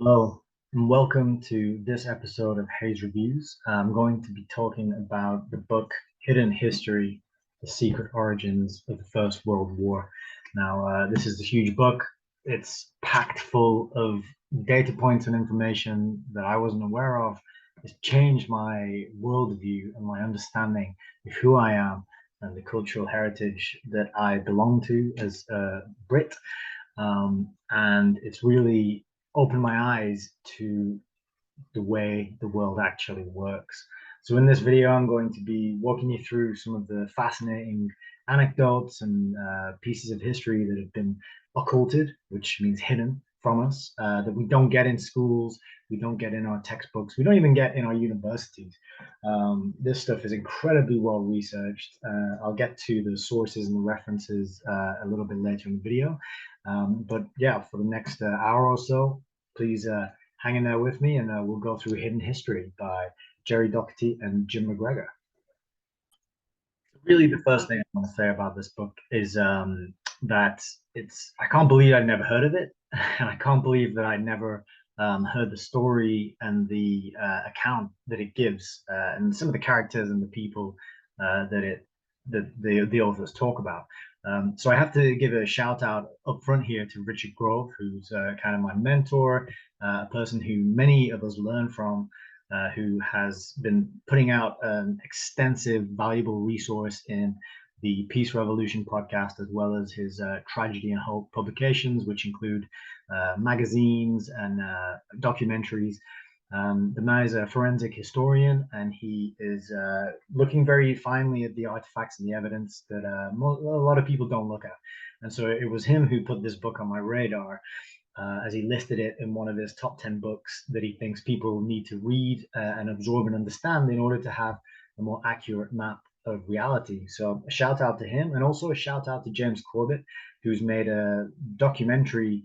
Hello, and welcome to this episode of HEYS Reviews. I'm going to be talking about the book Hidden History, The Secret Origins of the First World War. Now, this is a huge book. It's packed full of data points and information that I wasn't aware of. It's changed my worldview and my understanding of who I am and the cultural heritage that I belong to as a Brit. And it's really opened my eyes to the way the world actually works. So in this video, I'm going to be walking you through some of the fascinating anecdotes and pieces of history that have been occulted, which means hidden from us, that we don't get in schools, we don't get in our textbooks, we don't even get in our universities. This stuff is incredibly well researched. I'll get to the sources and the references a little bit later in the video. But yeah, for the next hour or so, please hang in there with me, and we'll go through Hidden History by Jerry Doherty and Jim Macgregor. Really, the first thing I want to say about this book is that I can't believe I'd never heard of it, and I can't believe that I never heard the story and the account that it gives, and some of the characters and the people that the authors talk about. So I have to give a shout out up front here to Richard Grove, who's kind of my mentor, a person who many of us learn from, who has been putting out an extensive, valuable resource in the Peace Revolution podcast, as well as his Tragedy and Hope publications, which include magazines and documentaries. The man is a forensic historian, and he is looking very finely at the artifacts and the evidence that a lot of people don't look at. And so it was him who put this book on my radar, as he listed it in one of his top 10 books that he thinks people need to read and absorb and understand in order to have a more accurate map of reality. So a shout out to him, and also a shout out to James Corbett, who's made a documentary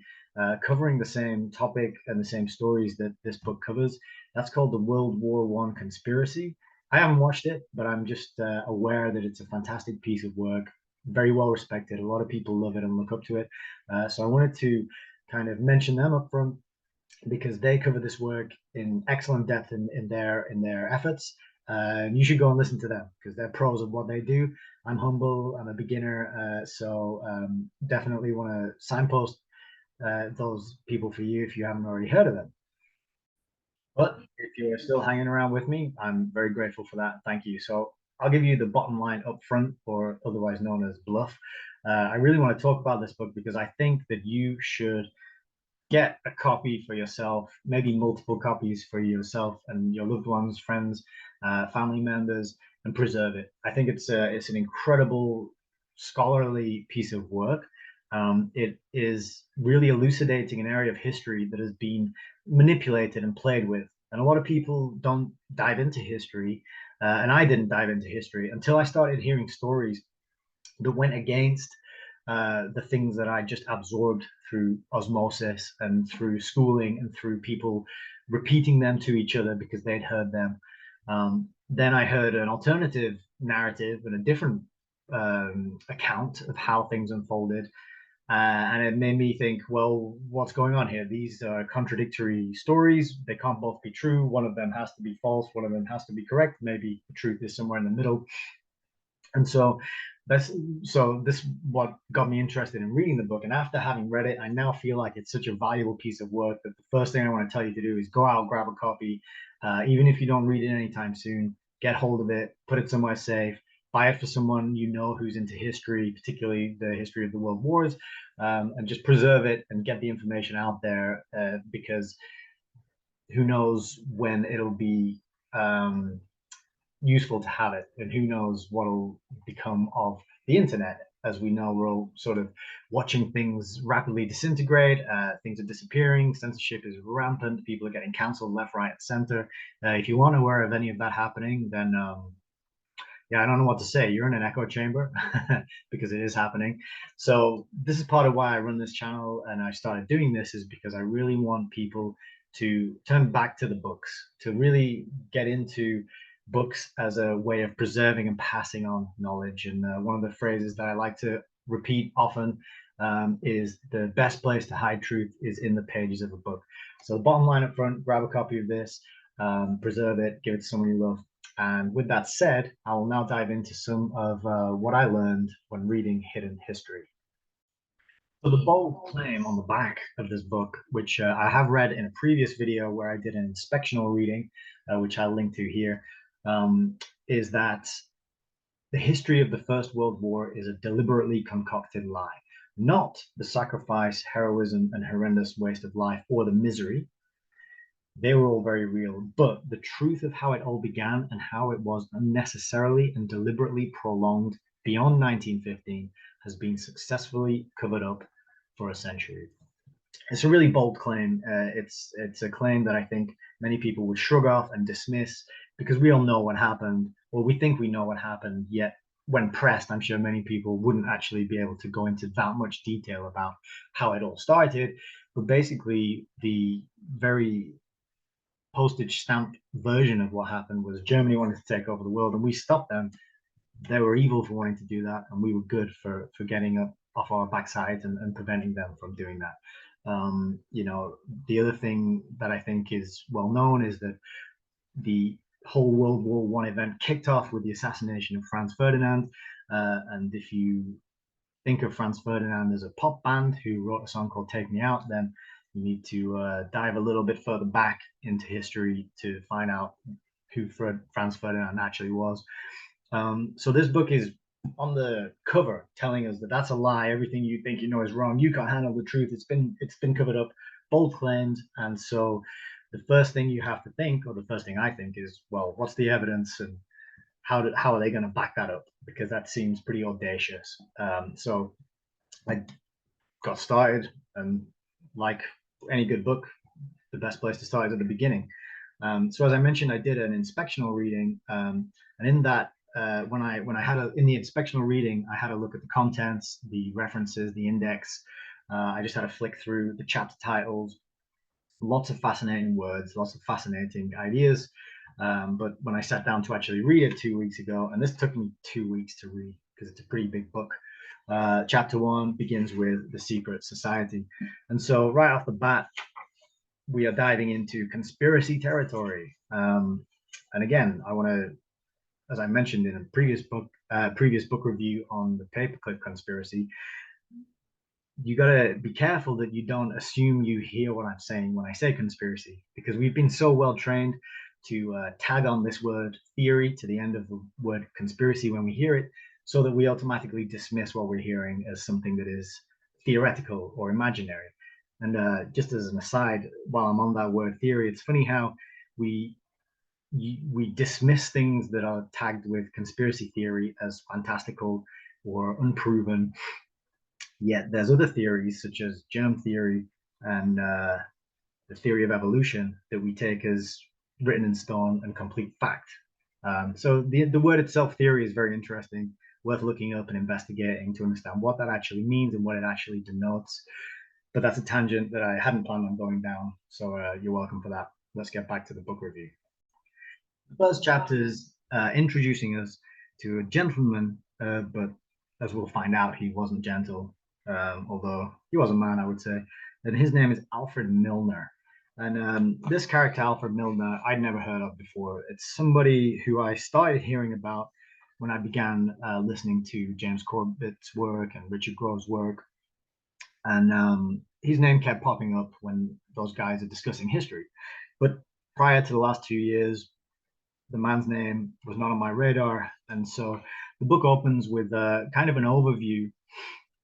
covering the same topic and the same stories that this book covers. That's called the World War I Conspiracy. I haven't watched it, but I'm just aware that it's a fantastic piece of work, very well respected. A lot of people love it and look up to it. So I wanted to kind of mention them up front because they cover this work in excellent depth in their efforts. You should go and listen to them because they're pros of what they do. I'm humble, I'm a beginner, so definitely want to signpost those people for you if you haven't already heard of them. But if you're still hanging around with me, I'm very grateful for that. Thank you. So I'll give you the bottom line up front, or otherwise known as bluff. I really want to talk about this book because I think that you should get a copy for yourself, maybe multiple copies for yourself and your loved ones, friends, family members, and preserve it. I think it's an incredible scholarly piece of work. It is really elucidating an area of history that has been manipulated and played with. And a lot of people don't dive into history, and I didn't dive into history until I started hearing stories that went against the things that I just absorbed through osmosis and through schooling and through people repeating them to each other because they'd heard them. Then I heard an alternative narrative and a different account of how things unfolded. And it made me think, well, what's going on here? These are contradictory stories. They can't both be true. One of them has to be false. One of them has to be correct. Maybe the truth is somewhere in the middle. And so this what got me interested in reading the book. And after having read it, I now feel like it's such a valuable piece of work that the first thing I want to tell you to do is go out, grab a copy. Even if you don't read it anytime soon, get hold of it, put it somewhere safe, buy it for someone you know who's into history, particularly the history of the world wars, and just preserve it and get the information out there, because who knows when it'll be useful to have it, and who knows what'll become of the internet. As we know, we're all sort of watching things rapidly disintegrate. Things are disappearing. Censorship is rampant. People are getting cancelled left, right, and center. If you aren't aware of any of that happening, then yeah, I don't know what to say. You're in an echo chamber because it is happening. So this is part of why I run this channel and I started doing this, is because I really want people to turn back to the books, to really get into books as a way of preserving and passing on knowledge. And one of the phrases that I like to repeat often is the best place to hide truth is in the pages of a book. So the bottom line up front, grab a copy of this, preserve it, give it to someone you love. And with that said, I will now dive into some of what I learned when reading hidden history. So the bold claim on the back of this book, which I have read in a previous video where I did an inspectional reading, which I'll link to here, is that the history of the First World War is a deliberately concocted lie, not the sacrifice, heroism, and horrendous waste of life or the misery. They were all very real, but the truth of how it all began and how it was unnecessarily and deliberately prolonged beyond 1915 has been successfully covered up for a century. It's a really bold claim. It's a claim that I think many people would shrug off and dismiss because we all know what happened, or we think we know what happened. Yet, when pressed, I'm sure many people wouldn't actually be able to go into that much detail about how it all started. But basically, the very postage stamp version of what happened was Germany wanted to take over the world, and we stopped them. They were evil for wanting to do that, and we were good for getting up off our backsides and preventing them from doing that. You know, the other thing that I think is well known is that the whole World War One event kicked off with the assassination of Franz Ferdinand. And if you think of Franz Ferdinand as a pop band who wrote a song called Take Me Out, then you need to dive a little bit further back into history to find out who Franz Ferdinand actually was. So this book is on the cover telling us that that's a lie. Everything you think you know is wrong. You can't handle the truth. It's been covered up, bold claims. And so the first thing you have to think, or the first thing I think, is, well, what's the evidence and how are they going to back that up? Because that seems pretty audacious. So I got started, and like any good book, the best place to start is at the beginning. So as I mentioned, I did an inspectional reading, and in that, when I had in the inspectional reading, I had a look at the contents, the references, the index. I just had a flick through the chapter titles, lots of fascinating words, lots of fascinating ideas. But when I sat down to actually read it 2 weeks ago, and this took me 2 weeks to read because it's a pretty big book. Chapter 1 begins with the secret society, and so right off the bat, we are diving into conspiracy territory. And again, I want to, as I mentioned in a previous book review on the paperclip conspiracy, you got to be careful that you don't assume you hear what I'm saying when I say conspiracy, because we've been so well trained to tag on this word theory to the end of the word conspiracy when we hear it, so that we automatically dismiss what we're hearing as something that is theoretical or imaginary. And just as an aside, while I'm on that word theory, it's funny how we dismiss things that are tagged with conspiracy theory as fantastical or unproven. Yet there's other theories such as germ theory and the theory of evolution that we take as written in stone and complete fact. So the word itself, theory, is very interesting, worth looking up and investigating to understand what that actually means and what it actually denotes. But that's a tangent that I hadn't planned on going down, so you're welcome for that. Let's get back to the book review. The first chapter is introducing us to a gentleman, but as we'll find out, he wasn't gentle, although he was a man, I would say. And his name is Alfred Milner. And this character, Alfred Milner, I'd never heard of before. It's somebody who I started hearing about when I began listening to James Corbett's work and Richard Grove's work. And his name kept popping up when those guys are discussing history. But prior to the last 2 years, the man's name was not on my radar. And so the book opens with kind of an overview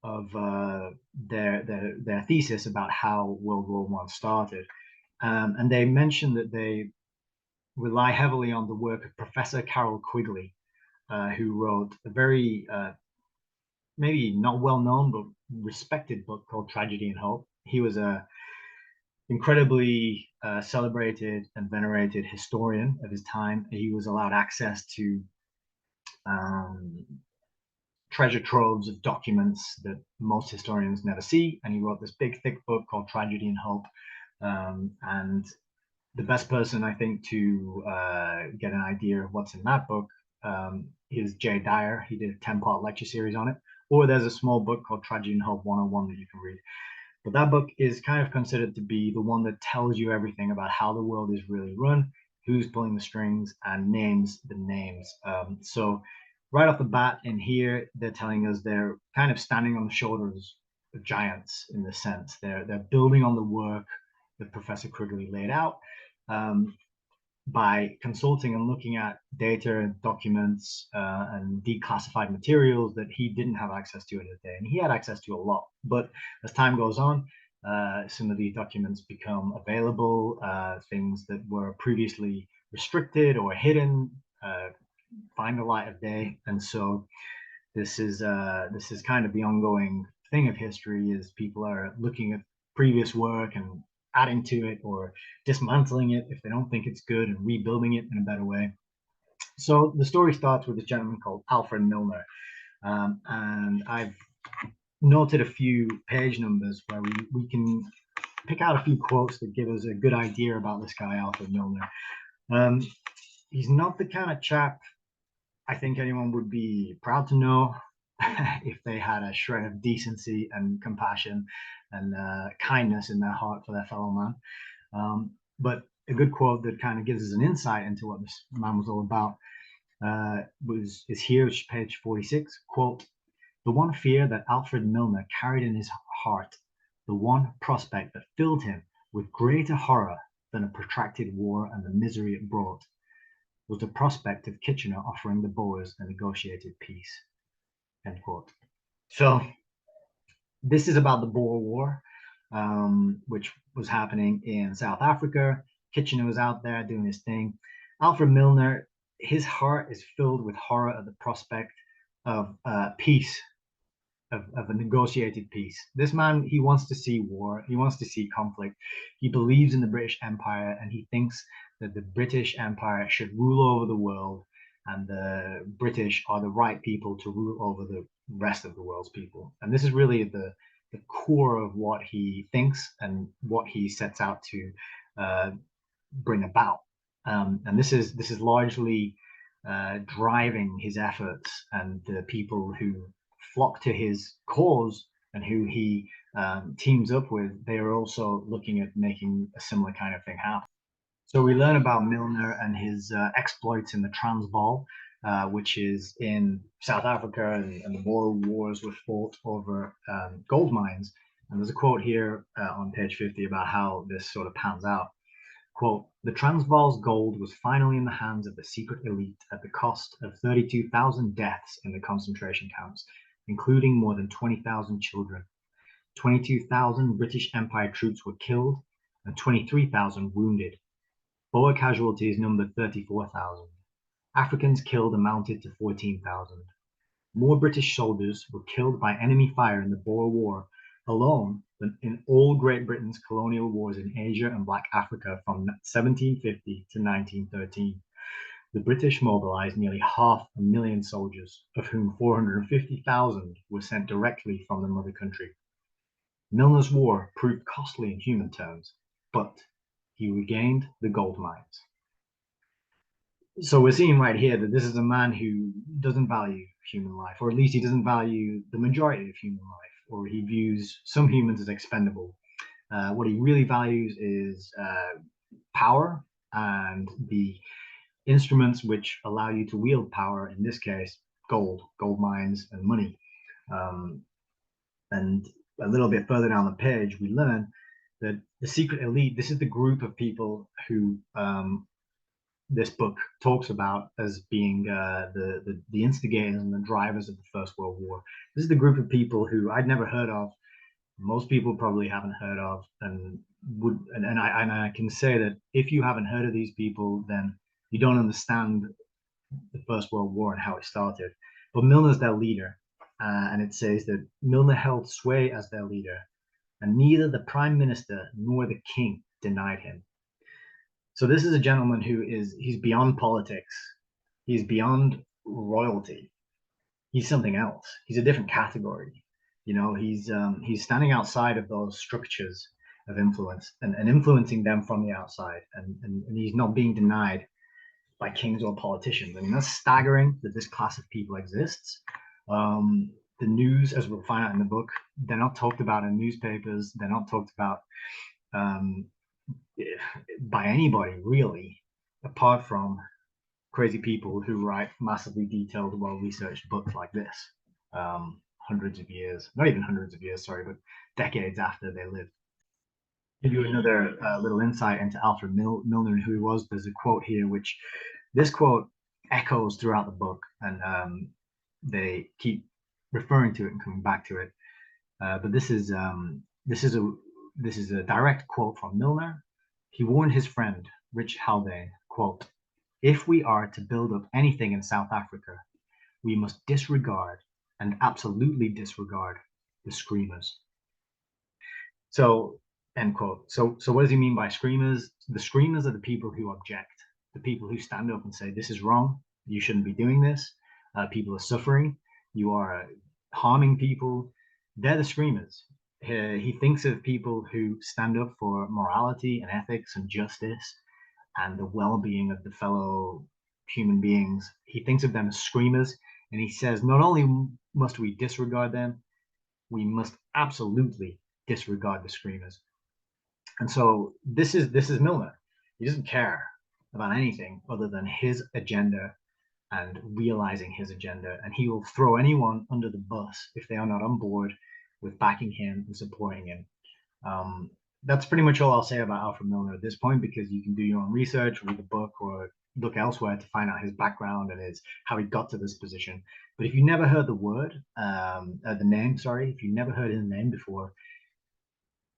of their thesis about how World War I started. And they mention that they rely heavily on the work of Professor Carroll Quigley, who wrote a very maybe not well known but respected book called Tragedy and Hope. He was a incredibly celebrated and venerated historian of his time. He was allowed access to treasure troves of documents that most historians never see, and he wrote this big thick book called Tragedy and Hope. And the best person, I think, to get an idea of what's in that book is Jay Dyer. He did a 10-part lecture series on it. or there's a small book called Tragedy and Hope 101 that you can read. But that book is kind of considered to be the one that tells you everything about how the world is really run, who's pulling the strings, and names the names. So right off the bat in here, they're telling us they're kind of standing on the shoulders of giants in the sense. They're building on the work that Professor Quigley laid out. By consulting and looking at data and documents and declassified materials that he didn't have access to in his day. And he had access to a lot. But as time goes on, some of these documents become available. Things that were previously restricted or hidden find the light of day. And so this is kind of the ongoing thing of history, is people are looking at previous work and adding to it or dismantling it if they don't think it's good and rebuilding it in a better way. So the story starts with a gentleman called Alfred Milner. And I've noted a few page numbers where we can pick out a few quotes that give us a good idea about this guy, Alfred Milner. He's not the kind of chap I think anyone would be proud to know if they had a shred of decency and compassion and kindness in their heart for their fellow man. But a good quote that kind of gives us an insight into what this man was all about is here, page 46. Quote, "The one fear that Alfred Milner carried in his heart, the one prospect that filled him with greater horror than a protracted war and the misery it brought, was the prospect of Kitchener offering the Boers a negotiated peace." End quote. So this is about the Boer War, which was happening in South Africa. Kitchener was out there doing his thing. Alfred Milner, his heart is filled with horror at the prospect of peace, of a negotiated peace. This man, he wants to see war. He wants to see conflict. He believes in the British Empire, and he thinks that the British Empire should rule over the world, and the British are the right people to rule over the rest of the world's people. And this is really the core of what he thinks and what he sets out to bring about. And this is largely driving his efforts, and the people who flock to his cause and who he teams up with, they are also looking at making a similar kind of thing happen. So we learn about Milner and his exploits in the Transvaal, which is in South Africa, and the Boer Wars were fought over gold mines. And there's a quote here on page 50 about how this sort of pans out. Quote, "The Transvaal's gold was finally in the hands of the secret elite at the cost of 32,000 deaths in the concentration camps, including more than 20,000 children. 22,000 British Empire troops were killed and 23,000 wounded. Boer casualties numbered 34,000. Africans killed amounted to 14,000. More British soldiers were killed by enemy fire in the Boer War alone than in all Great Britain's colonial wars in Asia and Black Africa from 1750 to 1913. The British mobilized nearly 500,000 soldiers, of whom 450,000 were sent directly from the mother country. Milner's war proved costly in human terms, but he regained the gold mines." So we're seeing right here that this is a man who doesn't value human life, or at least he doesn't value the majority of human life, or he views some humans as expendable. What he really values is power and the instruments which allow you to wield power, in this case, gold mines, and money. And a little bit further down the page, we learn that the secret elite, this is the group of people who this book talks about as being the instigators and the drivers of the First World War. This is the group of people who I'd never heard of. Most people probably haven't heard of, and I can say that if you haven't heard of these people, then you don't understand the First World War and how it started. But Milner's their leader, and it says that Milner held sway as their leader, and neither the Prime Minister nor the King denied him. So this is a gentleman he's beyond politics. He's beyond royalty. He's something else. He's a different category. You know, he's standing outside of those structures of influence and influencing them from the outside. And he's not being denied by kings or politicians. I mean, that's staggering that this class of people exists. the news, as we'll find out in the book, they're not talked about in newspapers. They're not talked about um, by anybody really, apart from crazy people who write massively detailed, well-researched books like this, hundreds of years, not even hundreds of years, sorry, but decades after they lived. Give you another little insight into Alfred Milner and who he was. There's a quote here, which this quote echoes throughout the book, and they keep referring to it and coming back to it. But this is a direct quote from Milner. He warned his friend Rich Haldane, quote, "If we are to build up anything in South Africa, we must disregard and absolutely disregard the screamers." So, end quote. So what does he mean by screamers? The screamers are the people who object, the people who stand up and say, this is wrong, you shouldn't be doing this, people are suffering, you are harming people. They're the screamers. He thinks of people who stand up for morality and ethics and justice and the well-being of the fellow human beings. He thinks of them as screamers, and he says, not only must we disregard them, we must absolutely disregard the screamers. And so this is Milner. He doesn't care about anything other than his agenda and realizing his agenda, and he will throw anyone under the bus if they are not on board with backing him and supporting him. That's pretty much all I'll say about Alfred Milner at this point, because you can do your own research, read the book, or look elsewhere to find out his background and how he got to this position. But if you never heard the name, sorry, if you never heard his name before,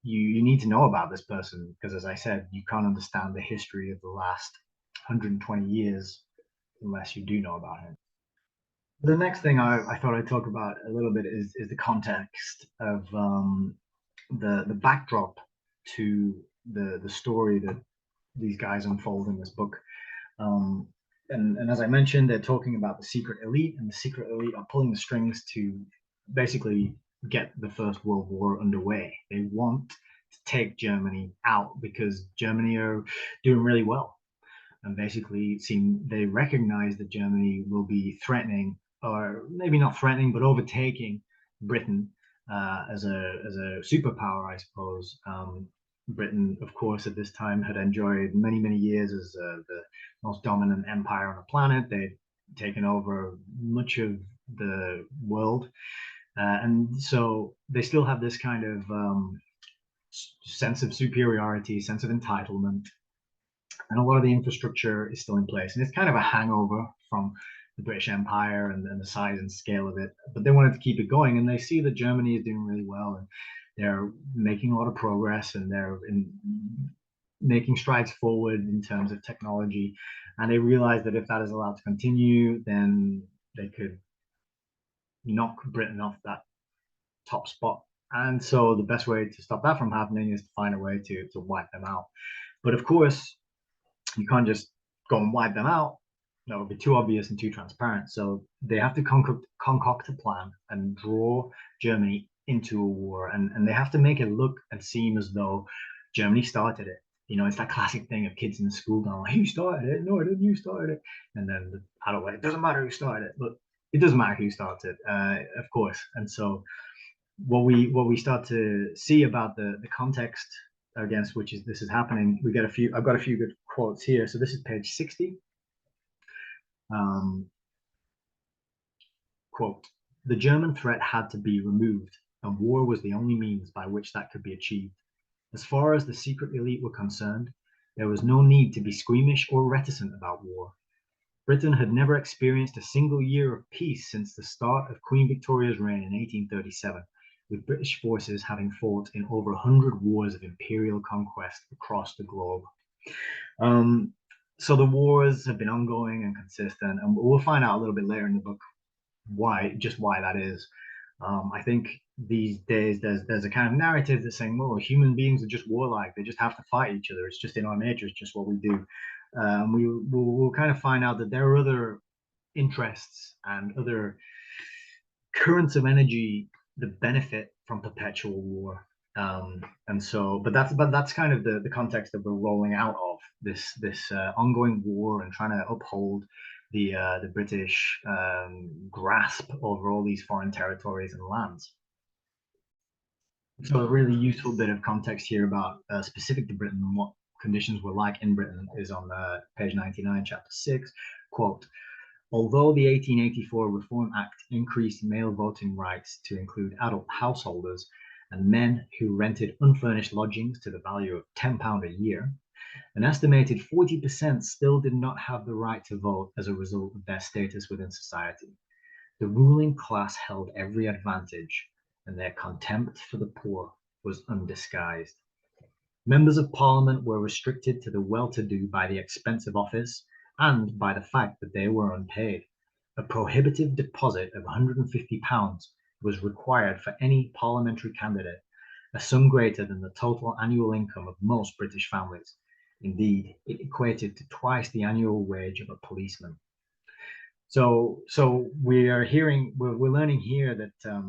you need to know about this person, because, as I said, you can't understand the history of the last 120 years unless you do know about him. The next thing I thought I'd talk about a little bit is the context of the backdrop to the story that these guys unfold in this book. And as I mentioned, they're talking about the secret elite, and the secret elite are pulling the strings to basically get the First World War underway. They want to take Germany out because Germany are doing really well. And basically they recognize that Germany will be threatening, or maybe not threatening, but overtaking Britain as a superpower, I suppose. Britain, of course, at this time had enjoyed many years as the most dominant empire on the planet. They'd taken over much of the world, and so they still have this kind of sense of superiority, sense of entitlement, and a lot of the infrastructure is still in place. And it's kind of a hangover from the British Empire and the size and scale of it. But they wanted to keep it going, and they see that Germany is doing really well, and they're making a lot of progress, and they're making strides forward in terms of technology. And they realize that if that is allowed to continue, then they could knock Britain off that top spot. And so the best way to stop that from happening is to find a way to wipe them out. But of course, you can't just go and wipe them out. That would be too obvious and too transparent. So they have to concoct a plan and draw Germany into a war. And they have to make it look and seem as though Germany started it. You know, it's that classic thing of kids in the school going, like, "You started it." "No, I didn't. You started it." And then the adult way, "It doesn't matter who started it." But it doesn't matter who started, of course. And so what we start to see about the context against which this is happening, I've got a few good quotes here. So this is page 60. Quote, "The German threat had to be removed, and war was the only means by which that could be achieved. As far as the secret elite were concerned, there was no need to be squeamish or reticent about war. Britain had never experienced a single year of peace since the start of Queen Victoria's reign in 1837, with British forces having fought in over 100 wars of imperial conquest across the globe." So the wars have been ongoing and consistent, and we'll find out a little bit later in the book why that is. I think these days there's a kind of narrative that's saying, well, human beings are just warlike, they just have to fight each other, it's just in our nature, it's just what we do. We'll kind of find out that there are other interests and other currents of energy that benefit from perpetual war. And so, but that's kind of the context that we're rolling out of this ongoing war and trying to uphold the British grasp over all these foreign territories and lands. So a really useful bit of context here about specific to Britain and what conditions were like in Britain is on page 99, chapter 6, quote, although the 1884 Reform Act increased male voting rights to include adult householders and men who rented unfurnished lodgings to the value of £10 a year, an estimated 40% still did not have the right to vote as a result of their status within society. The ruling class held every advantage, and their contempt for the poor was undisguised. Members of Parliament were restricted to the well-to-do by the expense of office and by the fact that they were unpaid. A prohibitive deposit of £150 was required for any parliamentary candidate, a sum greater than the total annual income of most British families. Indeed, it equated to twice the annual wage of a policeman. So we're learning here that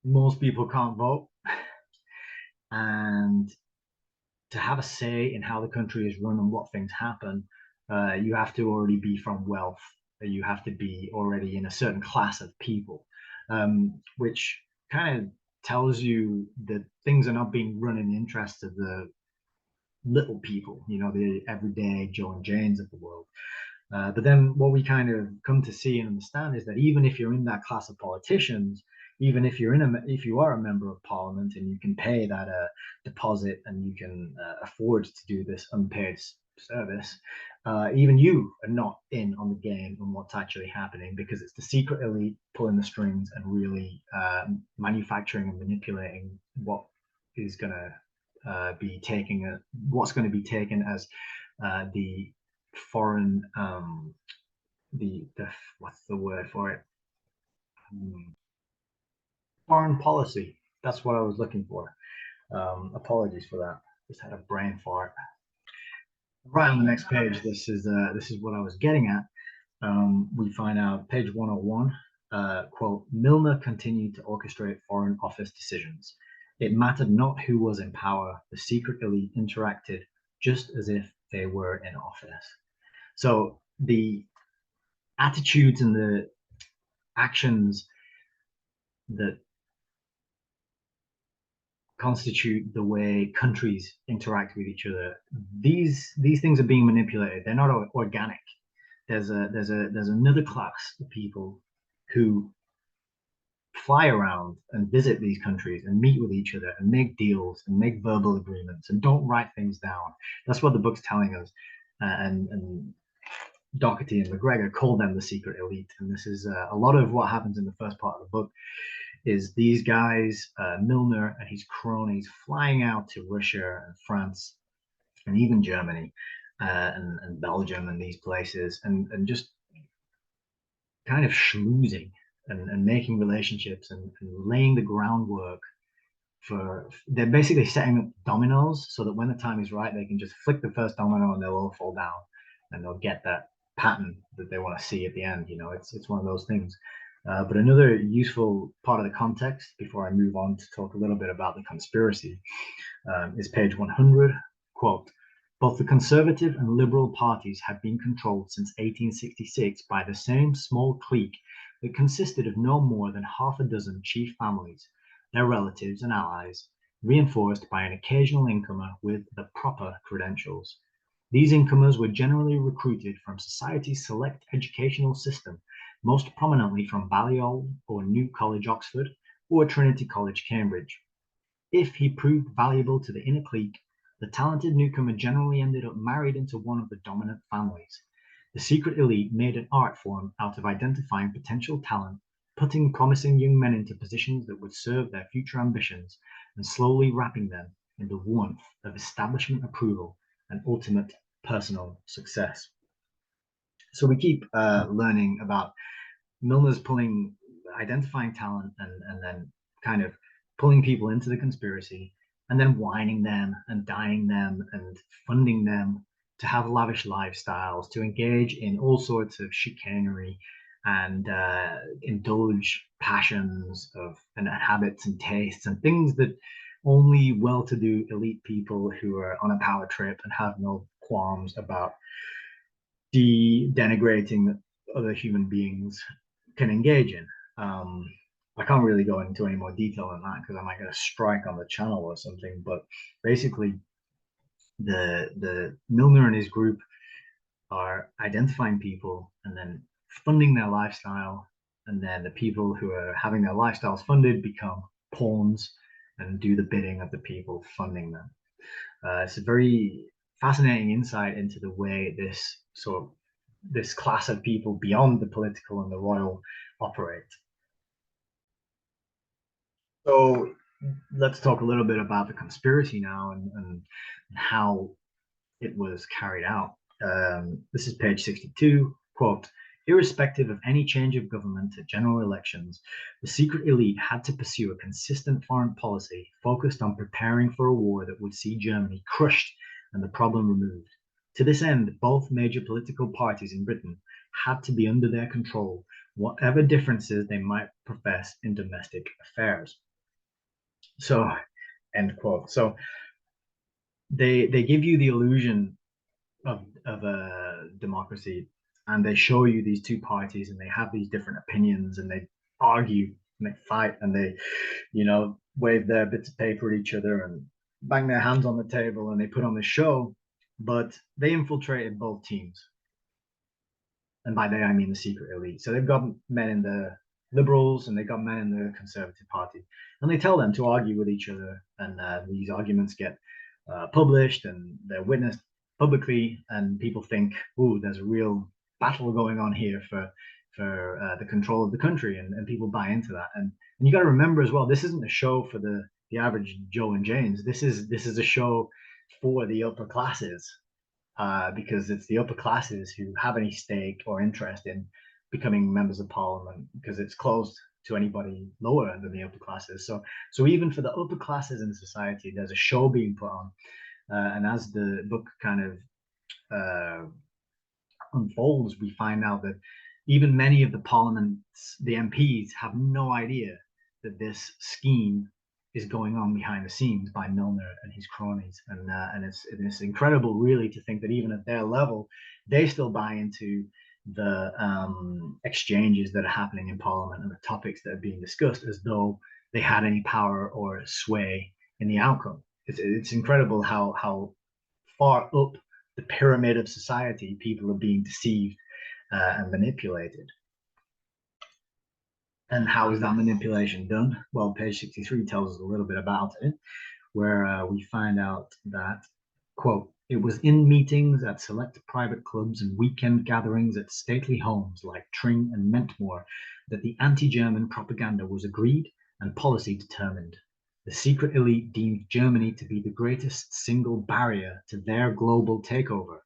most people can't vote, and to have a say in how the country is run and what things happen, you have to already be from wealth. You have to be already in a certain class of people, which kind of tells you that things are not being run in the interest of the little people, the everyday Joe and Janes of the world. But then what we kind of come to see and understand is that even if you're in that class of politicians, even if if you are a member of parliament and you can pay that deposit and you can afford to do this unpaid service, even you are not in on the game and what's actually happening, because it's the secret elite pulling the strings and really manufacturing and manipulating what is going to what's going to be taken as the foreign the what's the word for it, foreign policy. That's what I was looking for. Apologies for that, just had a brain fart. Right on the next page, this is what I was getting at. We find out page 101, quote, Milner continued to orchestrate foreign office decisions. It mattered not who was in power, the secret elite interacted just as if they were in office. So the attitudes and the actions that constitute the way countries interact with each other, these things are being manipulated. They're not organic. There's another class of people who fly around and visit these countries and meet with each other and make deals and make verbal agreements and don't write things down. That's what the book's telling us. And Doherty and Macgregor call them the secret elite. And this is a lot of what happens in the first part of the book is these guys, Milner and his cronies, flying out to Russia and France and even Germany and Belgium and these places and just kind of schmoozing and making relationships and laying the groundwork for, they're basically setting up dominoes so that when the time is right, they can just flick the first domino and they'll all fall down and they'll get that pattern that they want to see at the end. It's one of those things. But another useful part of the context before I move on to talk a little bit about the conspiracy is page 100, quote, both the Conservative and Liberal parties had been controlled since 1866 by the same small clique that consisted of no more than half a dozen chief families, their relatives and allies, reinforced by an occasional incomer with the proper credentials. These incomers were generally recruited from society's select educational system, most prominently from Balliol or New College, Oxford, or Trinity College, Cambridge. If he proved valuable to the inner clique, the talented newcomer generally ended up married into one of the dominant families. The secret elite made an art form out of identifying potential talent, putting promising young men into positions that would serve their future ambitions, and slowly wrapping them in the warmth of establishment approval and ultimate personal success. So we keep learning about Milner's identifying talent and then kind of pulling people into the conspiracy and then wining them and dining them and funding them to have lavish lifestyles, to engage in all sorts of chicanery and indulge passions and habits and tastes and things that only well-to-do elite people who are on a power trip and have no qualms about denigrating that other human beings can engage in. I can't really go into any more detail than that because I might get a strike on the channel or something. But basically, the Milner and his group are identifying people and then funding their lifestyle, and then the people who are having their lifestyles funded become pawns and do the bidding of the people funding them. It's a very fascinating insight into the way this class of people beyond the political and the royal operate. So let's talk a little bit about the conspiracy now and how it was carried out. This is page 62, quote, irrespective of any change of government at general elections, the secret elite had to pursue a consistent foreign policy focused on preparing for a war that would see Germany crushed and the problem removed. To this end, both major political parties in Britain had to be under their control, whatever differences they might profess in domestic affairs. So, end quote. So they give you the illusion of a democracy, and they show you these two parties and they have these different opinions and they argue and they fight and they, wave their bits of paper at each other and bang their hands on the table and they put on the show, but they infiltrated both teams. And by they I mean the secret elite. So they've got men in the liberals and they've got men in the conservative party, and they tell them to argue with each other, and these arguments get published and they're witnessed publicly, and people think, "Ooh, there's a real battle going on here for the control of the country," and people buy into that. And you got to remember as well, this isn't a show for the average Joe and James. This is a show for the upper classes, because it's the upper classes who have any stake or interest in becoming members of parliament, because it's closed to anybody lower than the upper classes. So even for the upper classes in society, there's a show being put on. And as the book kind of unfolds, we find out that even many of the parliaments, the MPs, have no idea that this scheme is going on behind the scenes by Milner and his cronies. And it's incredible, really, to think that even at their level, they still buy into the exchanges that are happening in Parliament and the topics that are being discussed as though they had any power or sway in the outcome. It's incredible how far up the pyramid of society people are being deceived and manipulated. And how is that manipulation done? Well, page 63 tells us a little bit about it, where we find out that, quote, it was in meetings at select private clubs and weekend gatherings at stately homes like Tring and Mentmore that the anti-German propaganda was agreed and policy determined. The secret elite deemed Germany to be the greatest single barrier to their global takeover.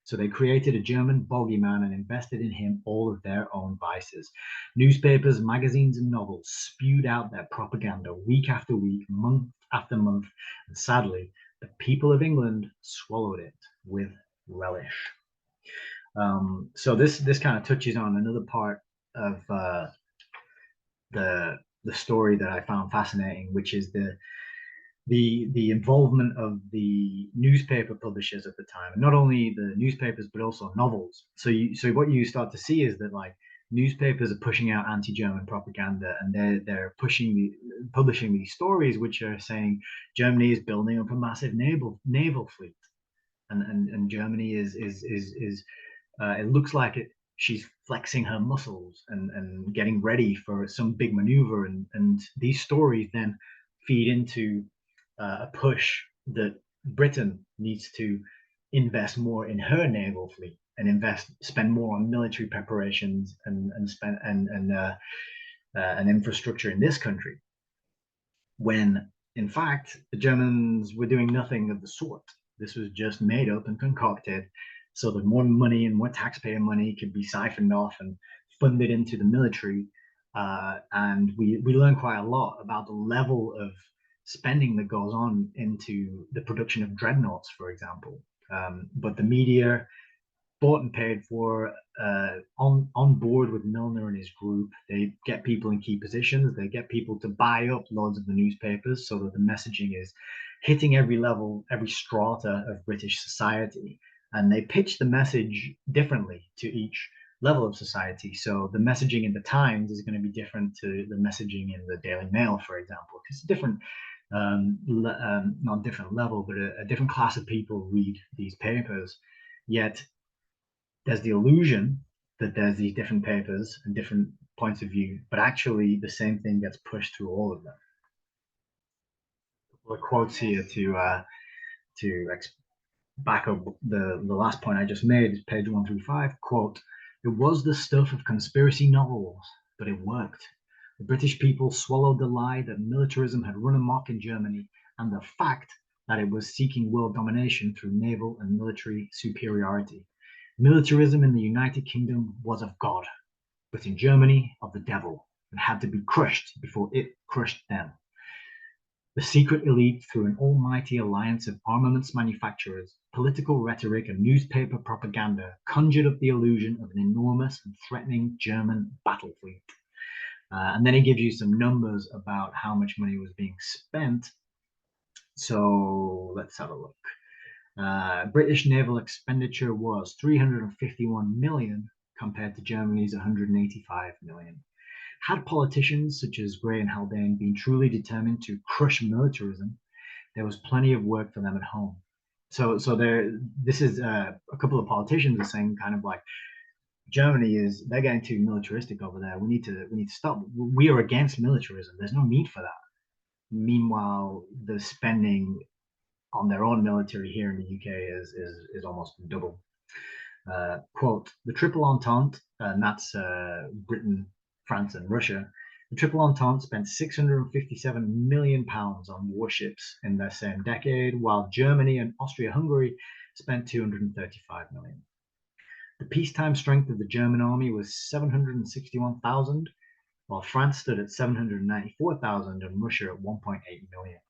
So they created a German bogeyman and invested in him all of their own vices. Newspapers, magazines, and novels spewed out their propaganda week after week, month after month, and sadly, the people of England swallowed it with relish. So this kind of touches on another part of the story that I found fascinating, which is the involvement of the newspaper publishers at the time, and not only the newspapers but also novels. So what you start to see is that, like, newspapers are pushing out anti-German propaganda, and they're publishing these stories which are saying Germany is building up a massive naval fleet, and Germany is it looks like she's flexing her muscles and getting ready for some big maneuver, and these stories then feed into a push that Britain needs to invest more in her naval fleet and spend more on military preparations and infrastructure in this country, when in fact the Germans were doing nothing of the sort. This was just made up and concocted so that more money and more taxpayer money could be siphoned off and funded into the military. And we learn quite a lot about the level of spending that goes on into the production of dreadnoughts, for example. But the media bought and paid for, on board with Milner and his group. They get people in key positions. They get people to buy up loads of the newspapers so that the messaging is hitting every level, every strata of British society. and they pitch the message differently to each level of society. So the messaging in the Times is going to be different to the messaging in the Daily Mail, for example. It's different, not different level, but a different class of people read these papers. Yet there's the illusion that there's these different papers and different points of view, but actually the same thing gets pushed through all of them. The quotes here to back up the last point I just made is page 135. Quote, "It was the stuff of conspiracy novels, but it worked. The British people swallowed the lie that militarism had run amok in Germany and the fact that it was seeking world domination through naval and military superiority. Militarism in the United Kingdom was of God, but in Germany of the devil, and had to be crushed before it crushed them. The secret elite, through an almighty alliance of armaments manufacturers, political rhetoric, and newspaper propaganda, conjured up the illusion of an enormous and threatening German battle fleet." And then he gives you some numbers about how much money was being spent. So let's have a look. British naval expenditure was 351 million compared to Germany's 185 million. Had politicians such as Grey and Haldane been truly determined to crush militarism, there was plenty of work for them at home. So this is a couple of politicians are saying kind of like, Germany they're getting too militaristic over there. We need to stop. We are against militarism. There's no need for that. Meanwhile, the spending on their own military here in the UK is almost double. Quote, "The Triple Entente," and that's Britain, France, and Russia. The Triple Entente spent £657 million on warships in their same decade, while Germany and Austria-Hungary spent 235 million. The peacetime strength of the German army was 761,000, while France stood at 794,000 and Russia at 1.8 million.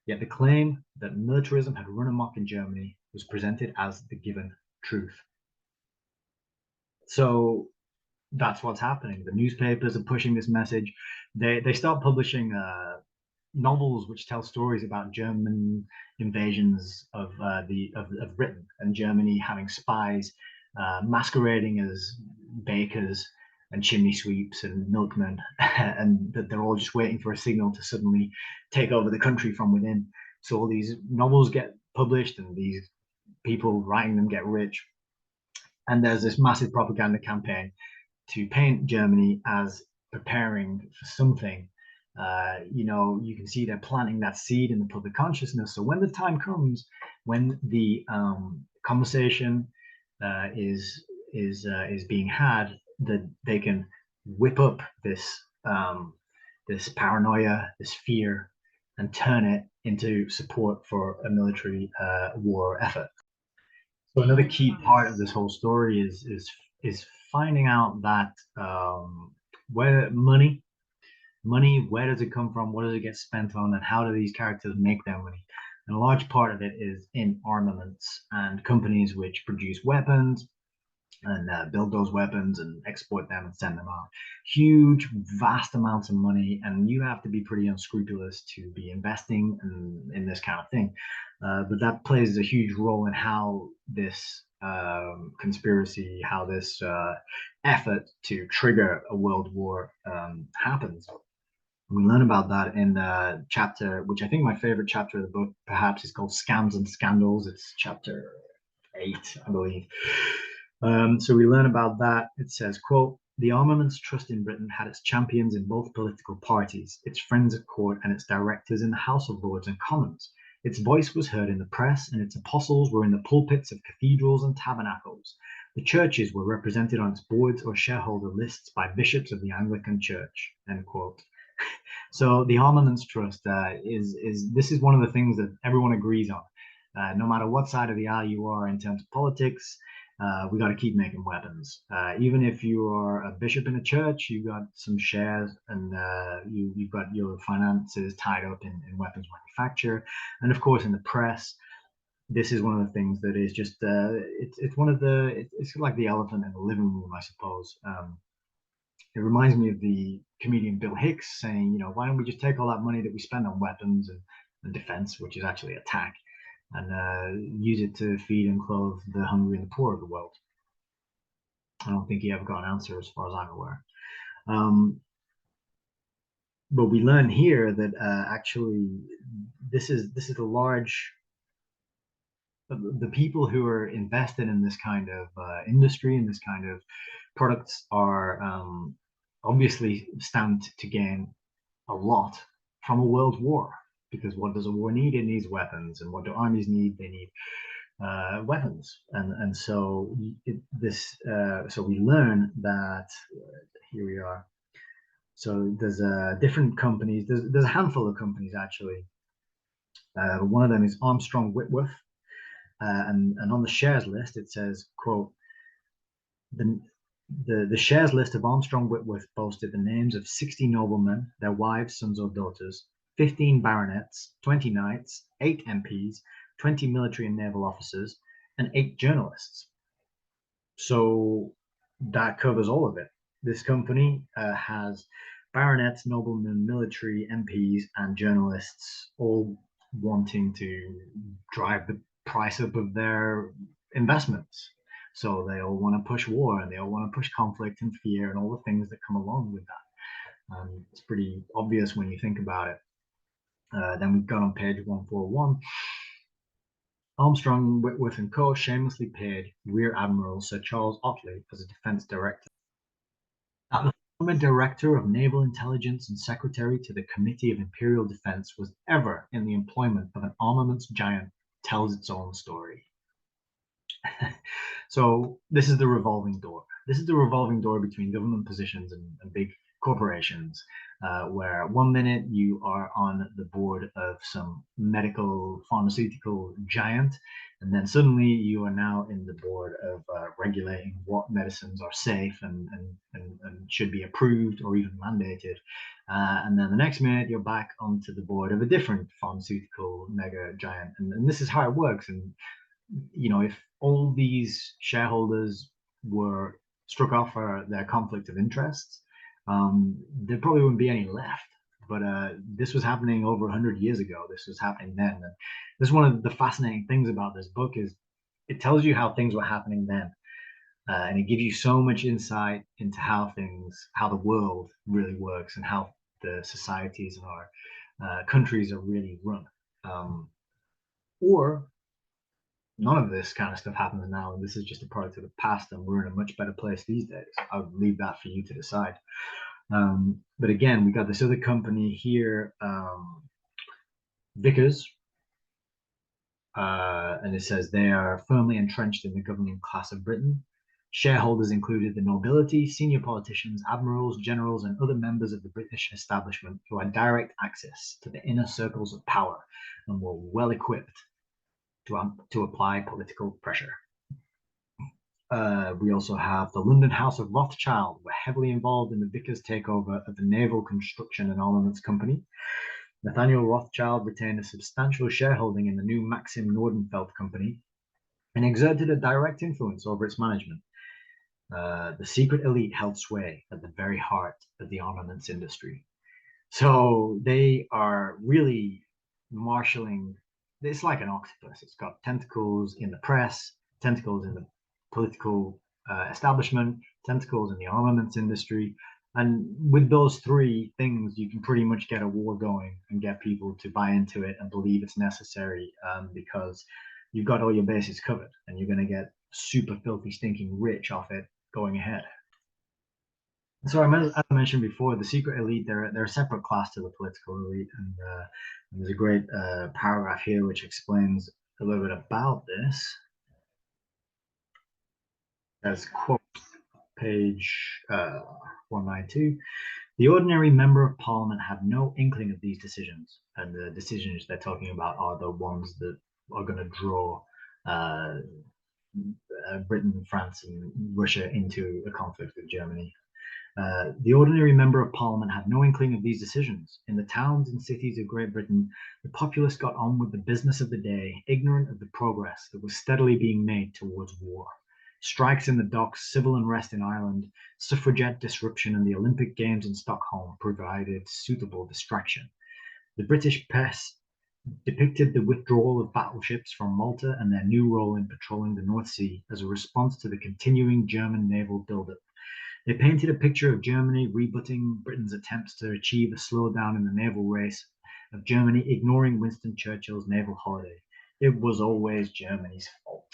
Yet the claim that militarism had run amok in Germany was presented as the given truth. So that's what's happening. The newspapers are pushing this message. They start publishing novels which tell stories about German invasions of Britain and Germany having spies masquerading as bakers and chimney sweeps and milkmen, and that they're all just waiting for a signal to suddenly take over the country from within. So all these novels get published and these people writing them get rich. And there's this massive propaganda campaign to paint Germany as preparing for something. You can see they're planting that seed in the public consciousness. So when the time comes, when the conversation is being had, that they can whip up this paranoia, this fear, and turn it into support for a military war effort. So another key part of this whole story is finding out that where money, where does it come from? What does it get spent on? And how do these characters make their money? And a large part of it is in armaments and companies which produce weapons and build those weapons and export them and send them out. Huge, vast amounts of money, and you have to be pretty unscrupulous to be investing in this kind of thing. But that plays a huge role in how this conspiracy, how this effort to trigger a world war happens. We learn about that in the chapter, which I think my favorite chapter of the book perhaps is called Scams and Scandals. It's chapter 8, I believe. So we learn about that. It says, quote, "The armaments trust in Britain had its champions in both political parties, its friends at court, and its directors in the House of Lords and Commons. Its voice was heard in the press, and its apostles were in the pulpits of cathedrals and tabernacles. The churches were represented on its boards or shareholder lists by bishops of the Anglican Church," end quote. So the armaments trust this is one of the things that everyone agrees on. No matter what side of the aisle you are in terms of politics, we got to keep making weapons. Even if you are a bishop in a church, you've got some shares and you've got your finances tied up in weapons manufacture. And of course, in the press, this is one of the things that is just, it's like the elephant in the living room, I suppose. It reminds me of the comedian Bill Hicks saying, why don't we just take all that money that we spend on weapons and defense, which is actually attack, and use it to feed and clothe the hungry and the poor of the world. I don't think he ever got an answer, as far as I'm aware. But we learn here that actually this is a large, the people who are invested in this kind of industry and this kind of products are obviously stand to gain a lot from a world war, because what does a war need? It needs weapons. And what do armies need? They need weapons. And so so we learn that here we are. So there's different companies. There's a handful of companies actually. One of them is Armstrong Whitworth, and on the shares list it says, quote, the shares list of Armstrong Whitworth boasted the names of 60 noblemen, their wives, sons, or daughters, 15 baronets, 20 knights, 8 MPs, 20 military and naval officers, and 8 journalists. So that covers all of it. This company has baronets, noblemen, military, MPs, and journalists all wanting to drive the price up of their investments. So they all want to push war, and they all want to push conflict and fear and all the things that come along with that. It's pretty obvious when you think about it. Then we've got on page 141. Armstrong, Whitworth and Co. shamelessly paid Rear Admiral Sir Charles Otley as a defense director. That the former Director of Naval Intelligence and Secretary to the Committee of Imperial Defense was ever in the employment of an armaments giant tells its own story. So this is the revolving door. This is the revolving door between government positions and big corporations, where 1 minute you are on the board of some medical pharmaceutical giant, and then suddenly you are now in the board of regulating what medicines are safe and should be approved or even mandated. And then the next minute you're back onto the board of a different pharmaceutical mega giant. And this is how it works. And if all these shareholders were struck off for their conflict of interests, there probably wouldn't be any left. But this was happening over 100 years ago. This was happening then. And this is one of the fascinating things about this book is it tells you how things were happening then. And it gives you so much insight into how the world really works and how the societies and our countries are really run. Or none of this kind of stuff happens now, and this is just a product of the past, and we're in a much better place these days. I'll leave that for you to decide. But again, we got this other company here, Vickers, and it says they are firmly entrenched in the governing class of Britain. Shareholders included the nobility, senior politicians, admirals, generals, and other members of the British establishment who had direct access to the inner circles of power and were well equipped to apply political pressure. We also have the London House of Rothschild were heavily involved in the Vickers takeover of the Naval Construction and Armaments Company. Nathaniel Rothschild retained a substantial shareholding in the new Maxim Nordenfeld Company and exerted a direct influence over its management. The secret elite held sway at the very heart of the armaments industry. So they are really marshalling. It's like an octopus. It's got tentacles in the press, tentacles in the political establishment, tentacles in the armaments industry. And with those three things, you can pretty much get a war going and get people to buy into it and believe it's necessary, because you've got all your bases covered and you're going to get super filthy, stinking rich off it going ahead. So as I mentioned before, the secret elite, they're a separate class to the political elite. And there's a great paragraph here which explains a little bit about this. As quote, page 192, the ordinary member of parliament had no inkling of these decisions. And the decisions they're talking about are the ones that are going to draw Britain, France, and Russia into a conflict with Germany. The ordinary member of parliament had no inkling of these decisions. In the towns and cities of Great Britain, the populace got on with the business of the day, ignorant of the progress that was steadily being made towards war. Strikes in the docks, civil unrest in Ireland, suffragette disruption, and the Olympic Games in Stockholm provided suitable distraction. The British press depicted the withdrawal of battleships from Malta and their new role in patrolling the North Sea as a response to the continuing German naval buildup. They painted a picture of Germany rebutting Britain's attempts to achieve a slowdown in the naval race, of Germany ignoring Winston Churchill's naval holiday. It was always Germany's fault.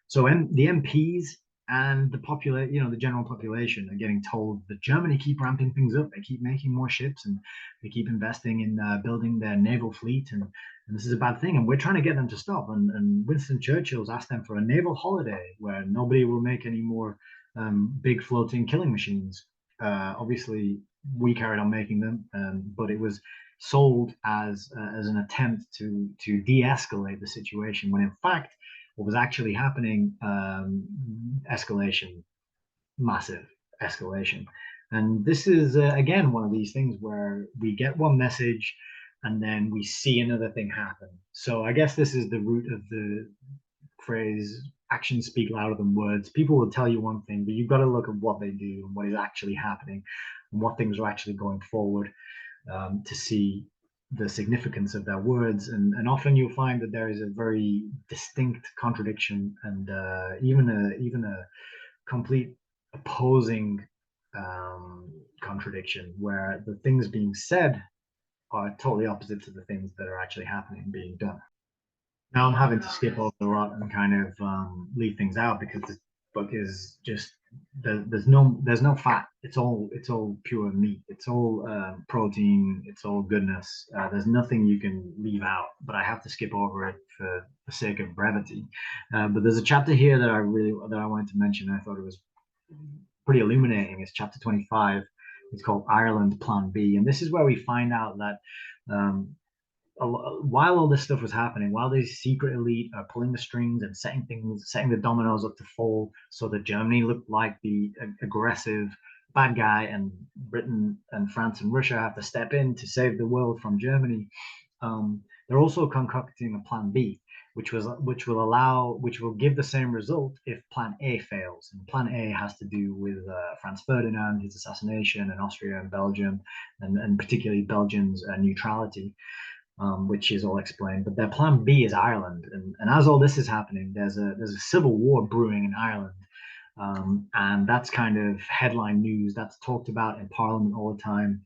So the MPs and the general population are getting told that Germany keep ramping things up. They keep making more ships and they keep investing in building their naval fleet, and this is a bad thing. And we're trying to get them to stop. And Winston Churchill's asked them for a naval holiday where nobody will make any more big floating killing machines. Obviously, we carried on making them, but it was sold as an attempt to de-escalate the situation, when in fact what was actually happening, escalation, massive escalation. And this is, again, one of these things where we get one message and then we see another thing happen. So I guess this is the root of the phrase, actions speak louder than words. People will tell you one thing, but you've got to look at what they do and what is actually happening and what things are actually going forward, to see the significance of their words. And often you'll find that there is a very distinct contradiction, and even a complete opposing contradiction, where the things being said are totally opposite to the things that are actually happening being done. Now I'm having to skip over a lot and kind of leave things out because this book is just there's no fat. It's all pure meat. It's all protein. It's all goodness. There's nothing you can leave out. But I have to skip over it for the sake of brevity. But there's a chapter here that I wanted to mention. I thought it was pretty illuminating. It's chapter 25. It's called Ireland Plan B, and this is where we find out that while all this stuff was happening, while these secret elite are pulling the strings and setting the dominoes up to fall, so that Germany looked like the aggressive bad guy, and Britain and France and Russia have to step in to save the world from Germany. They're also concocting a plan B, which will give the same result if Plan A fails. And Plan A has to do with Franz Ferdinand, his assassination, and Austria and Belgium, and particularly Belgium's neutrality. Which is all explained. But their plan B is Ireland, and as all this is happening, there's a civil war brewing in Ireland, and that's kind of headline news. That's talked about in Parliament all the time.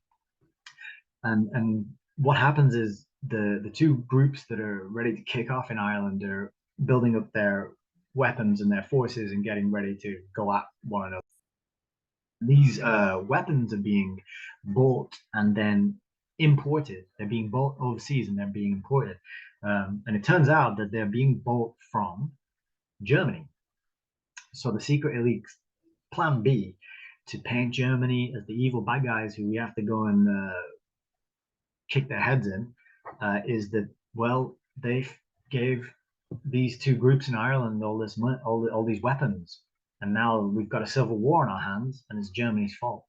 And what happens is the two groups that are ready to kick off in Ireland are building up their weapons and their forces and getting ready to go at one another. These weapons are being bought and then imported. They're being bought overseas and they're being imported. And it turns out that they're being bought from Germany. So the secret elite plan B, to paint Germany as the evil bad guys who we have to go and kick their heads in, is that, well, they gave these two groups in Ireland all this money, all these weapons, and now we've got a civil war on our hands, and it's Germany's fault.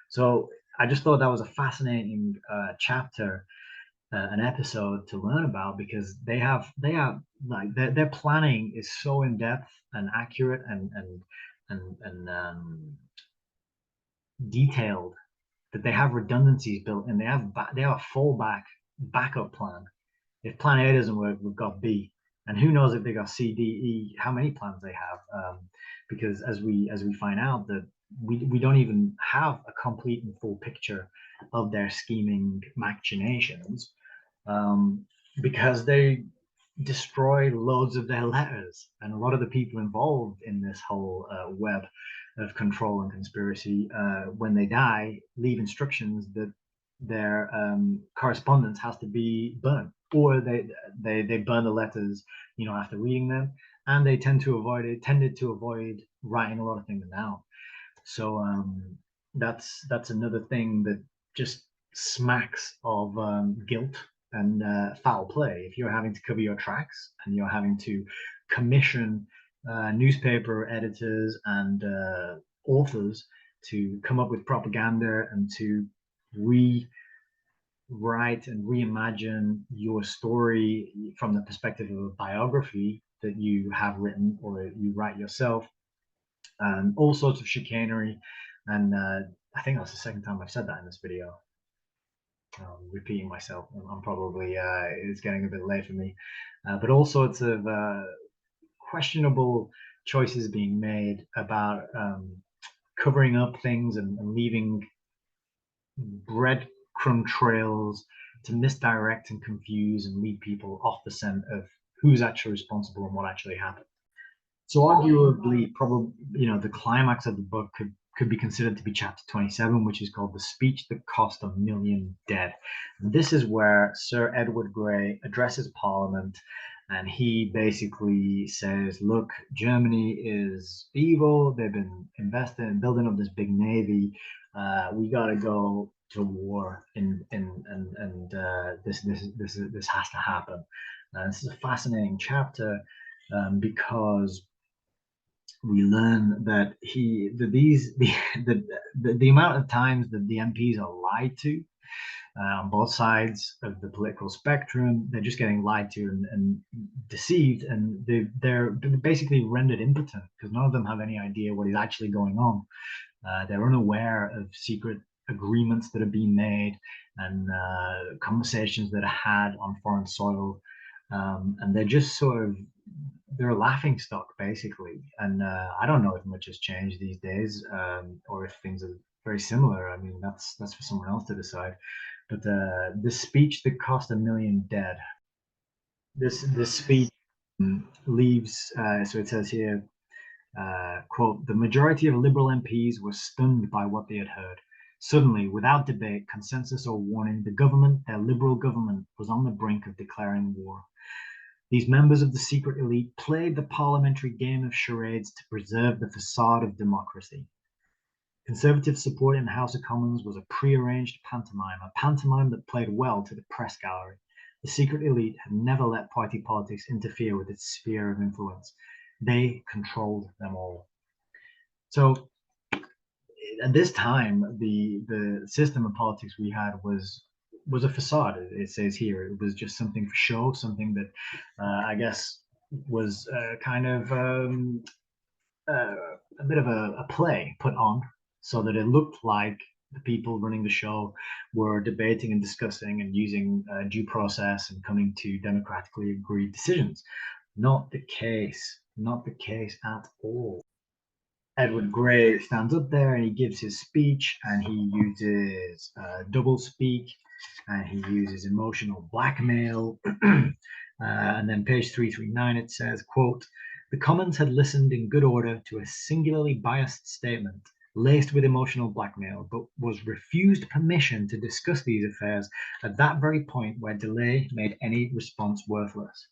So I just thought that was a fascinating chapter, an episode to learn about, because they have like their planning is so in depth and accurate and detailed, that they have redundancies built in. They have a fallback backup plan. If plan A doesn't work, we've got B, and who knows if they got C, D, E, how many plans they have, because as we find out that we don't even have a complete and full picture of their scheming machinations, because they destroy loads of their letters, and a lot of the people involved in this whole web of control and conspiracy, when they die, leave instructions that their correspondence has to be burnt, or they burn the letters, after reading them, and they tended to avoid writing a lot of things down. So that's another thing that just smacks of guilt and foul play. If you're having to cover your tracks and you're having to commission newspaper editors and authors to come up with propaganda and to rewrite and reimagine your story from the perspective of a biography that you have written or you write yourself, all sorts of chicanery. And I think that's the second time I've said that in this video. repeating myself. I'm probably it's getting a bit late for me, but all sorts of questionable choices being made about covering up things and leaving breadcrumb trails to misdirect and confuse and lead people off the scent of who's actually responsible and what actually happened. So arguably, probably, the climax of the book could be considered to be chapter 27, which is called The Speech That Cost a Million Dead. And this is where Sir Edward Grey addresses Parliament, and he basically says, look, Germany is evil. They've been investing in building up this big navy. We got to go to war, and this has to happen. This is a fascinating chapter because we learn that the amount of times that the MPs are lied to on both sides of the political spectrum, they're just getting lied to and deceived, and they're basically rendered impotent because none of them have any idea what is actually going on. They're unaware of secret agreements that are being made and conversations that are had on foreign soil, and they're just sort of they're a laughing stock basically. And I don't know if much has changed these days, or if things are very similar. I mean, that's for someone else to decide. But the speech that cost a million dead. This speech leaves. So it says here, quote, the majority of Liberal MPs were stunned by what they had heard. Suddenly, without debate, consensus, or warning, the government, their Liberal government, was on the brink of declaring war. These members of the secret elite played the parliamentary game of charades to preserve the facade of democracy. Conservative support in the House of Commons was a prearranged pantomime, a pantomime that played well to the press gallery. The secret elite had never let party politics interfere with its sphere of influence. They controlled them all. So at this time, the system of politics we had was a facade. It says here it was just something for show, something that I guess was kind of a bit of a play put on, so that it looked like the people running the show were debating and discussing and using due process and coming to democratically agreed decisions. Not the case. Not the case at all. Edward Grey stands up there and he gives his speech, and he uses double speak, and he uses emotional blackmail. And then page 339, it says, quote, the Commons had listened in good order to a singularly biased statement laced with emotional blackmail, but was refused permission to discuss these affairs at that very point where delay made any response worthless.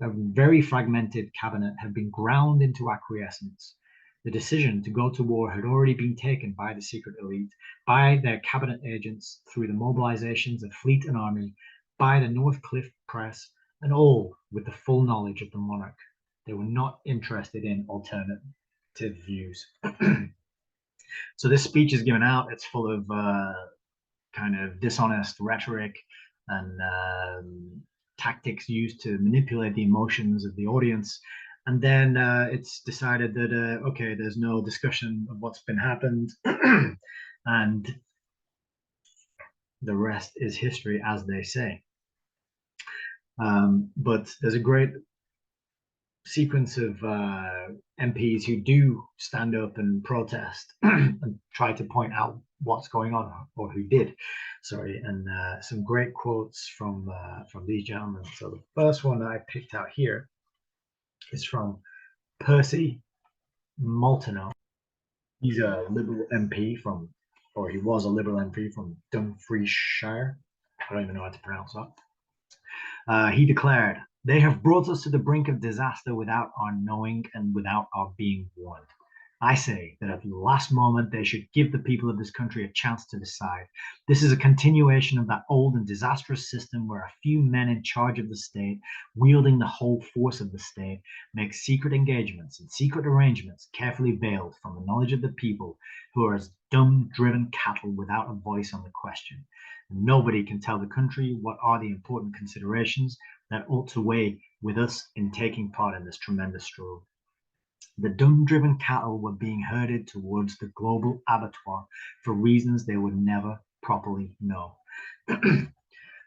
A very fragmented cabinet had been ground into acquiescence. The decision to go to war had already been taken by the secret elite, by their cabinet agents through the mobilizations of fleet and army, by the Northcliffe press, and all with the full knowledge of the monarch. They were not interested in alternative views. So this speech is given out. It's full of kind of dishonest rhetoric and tactics used to manipulate the emotions of the audience. And then it's decided that, okay, there's no discussion of what's been happened. And the rest is history, as they say. But there's a great sequence of MPs who do stand up and protest and try to point out what's going on, or who did. Sorry, and some great quotes from these gentlemen. So the first one that I picked out here is from Percy Molyneux. He's a Liberal MP from, or he was a Liberal MP from Dumfriesshire. I don't even know how to pronounce that. He declared, they have brought us to the brink of disaster without our knowing and without our being warned. I say that at the last moment they should give the people of this country a chance to decide. This is a continuation of that old and disastrous system where a few men in charge of the state, wielding the whole force of the state, make secret engagements and secret arrangements carefully veiled from the knowledge of the people, who are as dumb, driven cattle without a voice on the question. And nobody can tell the country what are the important considerations that ought to weigh with us in taking part in this tremendous struggle. The dumb-driven cattle were being herded towards the global abattoir for reasons they would never properly know.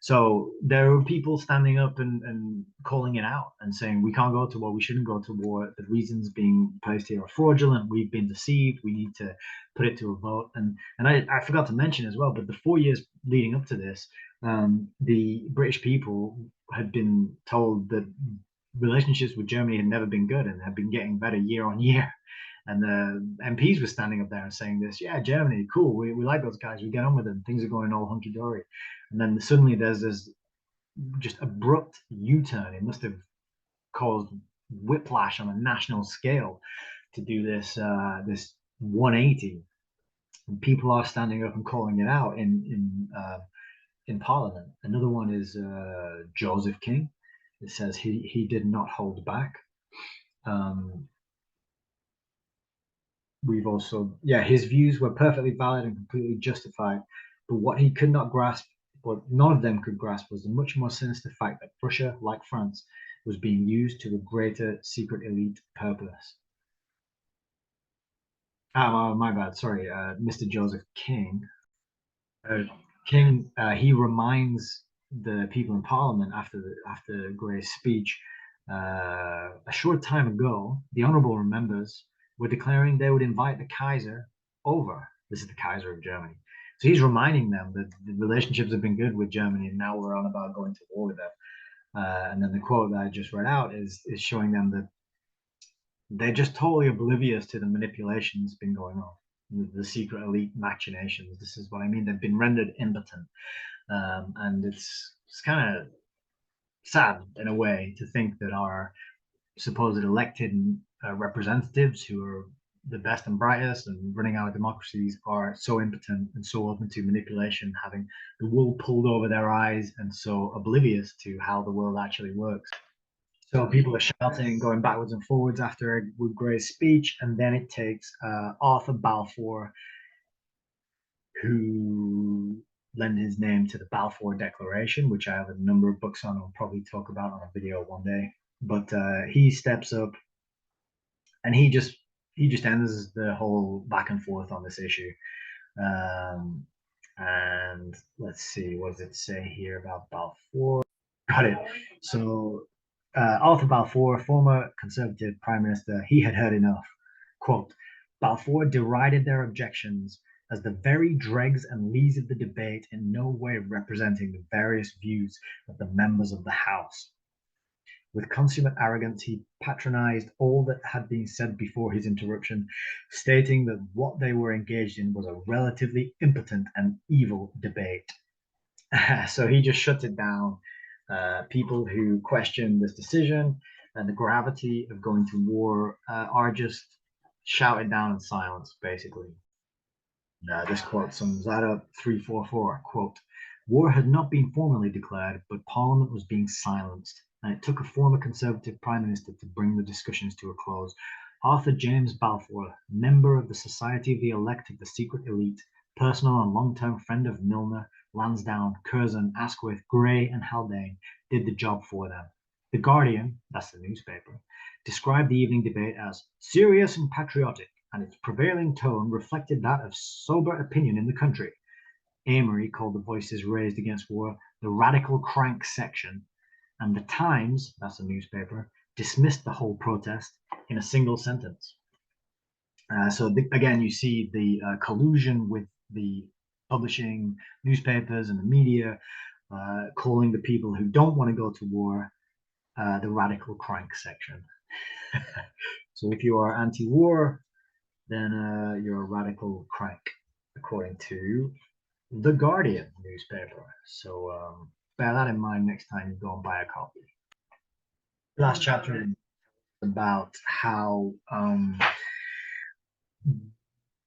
So there were people standing up and calling it out and saying, we can't go to war, we shouldn't go to war. The reasons being placed here are fraudulent, we've been deceived, we need to put it to a vote. And I forgot to mention as well, but the 4 years leading up to this, the British people had been told that relationships with Germany had never been good and had been getting better year on year. And the MPs were standing up there and saying this, yeah, Germany, cool, we like those guys, we get on with them, things are going all hunky-dory. And then suddenly there's this just abrupt U-turn. It must have caused whiplash on a national scale to do this 180. And people are standing up and calling it out in Parliament. Another one is Joseph King. It says he did not hold back. We've also, yeah, his views were perfectly valid and completely justified, but what he could not grasp, what none of them could grasp, was the much more sinister fact that Prussia, like France, was being used to a greater secret elite purpose. My bad, sorry, Mr. Joseph King. King, he reminds the people in Parliament after Grey's speech a short time ago. The honourable members were declaring they would invite the Kaiser over. This is the Kaiser of Germany. So he's reminding them that the relationships have been good with Germany, and now we're on about going to war with them. And then the quote that I just read out is showing them that they're just totally oblivious to the manipulation that's been going on, the secret elite machinations. This is what I mean. They've been rendered impotent, and it's kind of sad in a way to think that our supposed elected representatives, who are the best and brightest and running our democracies, are so impotent and so open to manipulation, having the wool pulled over their eyes, and so oblivious to how the world actually works. So people are shouting, going backwards and forwards after Edward Grey's speech, and then it takes Arthur Balfour, who lent his name to the Balfour Declaration, which I have a number of books on. I'll probably talk about on a video one day. But he steps up, and he just ends the whole back and forth on this issue. And let's see, what does it say here about Balfour? Got it. So Arthur Balfour, former Conservative Prime Minister, he had heard enough. Quote, Balfour derided their objections as the very dregs and lees of the debate, in no way representing the various views of the members of the House. With consummate arrogance, he patronized all that had been said before his interruption, stating that what they were engaged in was a relatively impotent and evil debate. So he just shuts it down. People who question this decision and the gravity of going to war are just shouted down in silence, basically. This quote sums that up. 344, quote, war had not been formally declared, but Parliament was being silenced, and it took a former Conservative Prime Minister to bring the discussions to a close. Arthur James Balfour, member of the Society of the Elect of the Secret Elite, personal and long-term friend of Milner, Lansdowne, Curzon, Asquith, Grey, and Haldane, did the job for them. The Guardian, that's the newspaper, described the evening debate as serious and patriotic, and its prevailing tone reflected that of sober opinion in the country. Amory called the voices raised against war the radical crank section, and the Times, that's a newspaper, dismissed the whole protest in a single sentence. Again, you see the collusion with the publishing newspapers and the media, calling the people who don't want to go to war the radical crank section. So if you are anti-war, then you're a radical crank, according to the Guardian newspaper. So bear that in mind next time you go and buy a copy. Last chapter is about how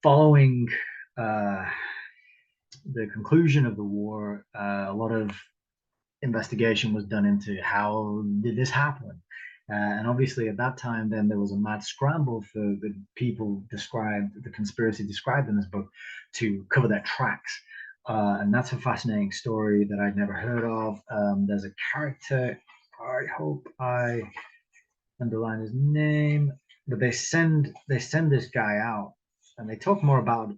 following the conclusion of the war, a lot of investigation was done into how did this happen. And obviously at that time, then there was a mad scramble for the people the conspiracy described in this book, to cover their tracks. And that's a fascinating story that I'd never heard of. There's a character, I hope I underline his name, but they send this guy out, and they talk more about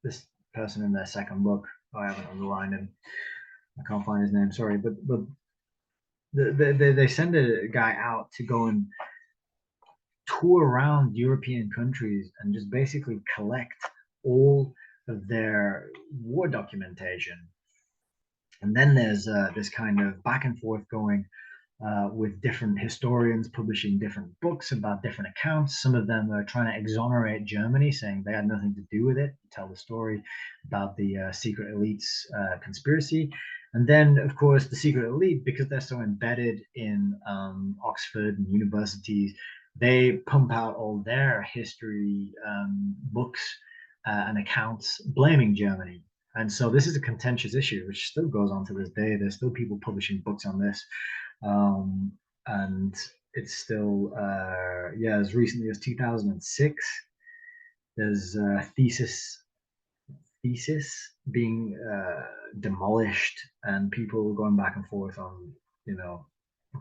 this person in their second book. I haven't underlined him. I can't find his name. Sorry, but they send a guy out to go and tour around European countries and just basically collect all of their war documentation. And then there's this kind of back and forth going with different historians publishing different books about different accounts. Some of them are trying to exonerate Germany, saying they had nothing to do with it, tell the story about the secret elites conspiracy. And then, of course, the secret elite, because they're so embedded in Oxford and universities, they pump out all their history books and accounts blaming Germany. And so this is a contentious issue, which still goes on to this day. There's still people publishing books on this. Um, and it's still, yeah, as recently as 2006, there's a thesis being demolished, and people going back and forth on, you know,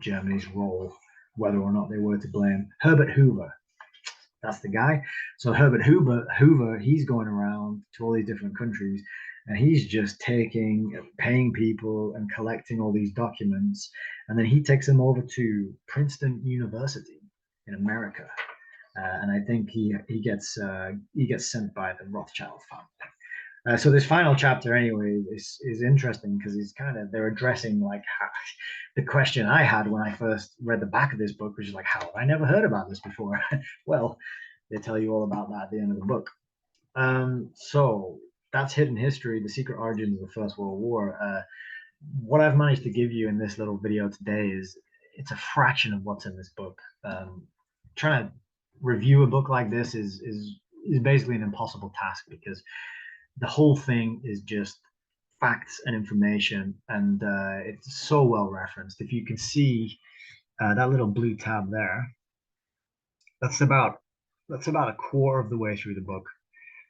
Germany's role, whether or not they were to blame. Herbert Hoover, that's the guy. So Herbert Hoover, he's going around to all these different countries, and he's just paying people and collecting all these documents, and then he takes them over to Princeton University in America, and I think he gets sent by the Rothschild family. So this final chapter, anyway, is interesting because they're addressing like the question I had when I first read the back of this book, which is like, how have I never heard about this before? Well, they tell you all about that at the end of the book. So that's Hidden History: The Secret Origins of the First World War. What I've managed to give you in this little video today is it's a fraction of what's in this book. Trying to review a book like this is basically an impossible task because the whole thing is just facts and information, and it's so well referenced. If you can see that little blue tab there, that's about a quarter of the way through the book.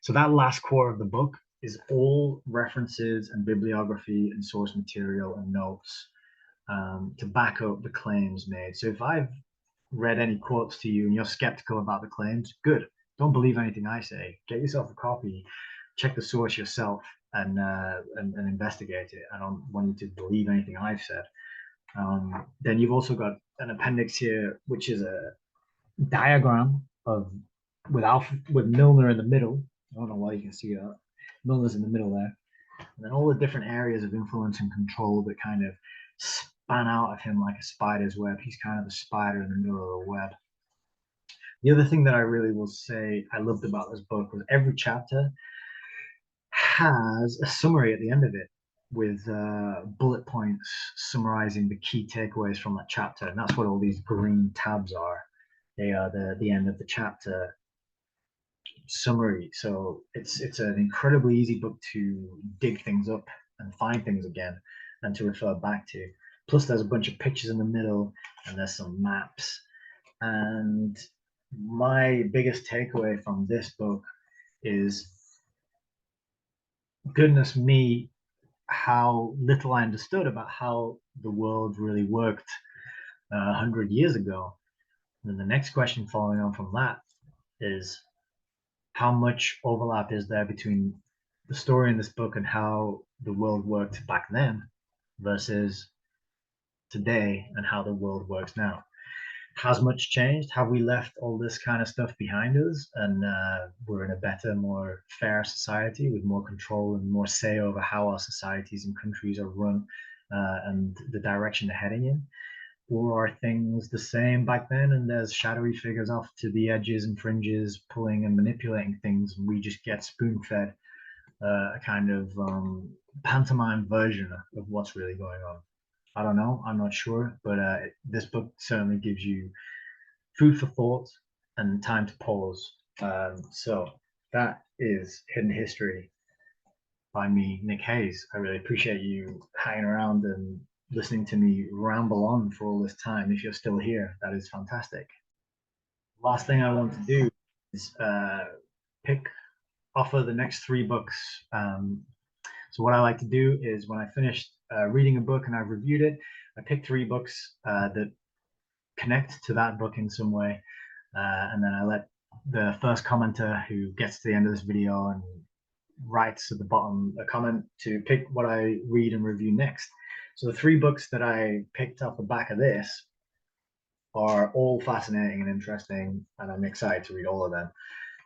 So that last quarter of the book is all references and bibliography and source material and notes to back up the claims made. So if I've read any quotes to you and you're skeptical about the claims, good. Don't believe anything I say. Get yourself a copy, check the source yourself, and investigate it. I don't want you to believe anything I've said. Then you've also got an appendix here, which is a diagram of with Milner in the middle. I don't know why you can see that. Milner's in the middle there. And then all the different areas of influence and control that kind of span out of him like a spider's web. He's kind of the spider in the middle of the web. The other thing that I really will say I loved about this book was every chapter has a summary at the end of it with bullet points summarizing the key takeaways from that chapter. And that's what all these green tabs are. They are the end of the chapter summary. So it's an incredibly easy book to dig things up and find things again and to refer back to. Plus, there's a bunch of pictures in the middle, and there's some maps. And my biggest takeaway from this book is, goodness me, how little I understood about how the world really worked 100 years ago. And then the next question following on from that is, how much overlap is there between the story in this book and how the world worked back then versus today and how the world works now? Has much changed? Have we left all this kind of stuff behind us and we're in a better, more fair society with more control and more say over how our societies and countries are run and the direction they're heading in? Or are things the same back then and there's shadowy figures off to the edges and fringes pulling and manipulating things, and we just get spoon-fed a kind of pantomime version of what's really going on? I don't know. I'm not sure, but this book certainly gives you food for thought and time to pause. So that is Hidden History by me, Nick Hayes. I really appreciate you hanging around and listening to me ramble on for all this time. If you're still here, that is fantastic. Last thing I want to do is offer the next 3 books. So what I like to do is when I finish reading a book and I've reviewed it, I pick 3 books that connect to that book in some way, and then I let the first commenter who gets to the end of this video and writes at the bottom a comment to pick what I read and review next. So the 3 books that I picked off the back of this are all fascinating and interesting, and I'm excited to read all of them.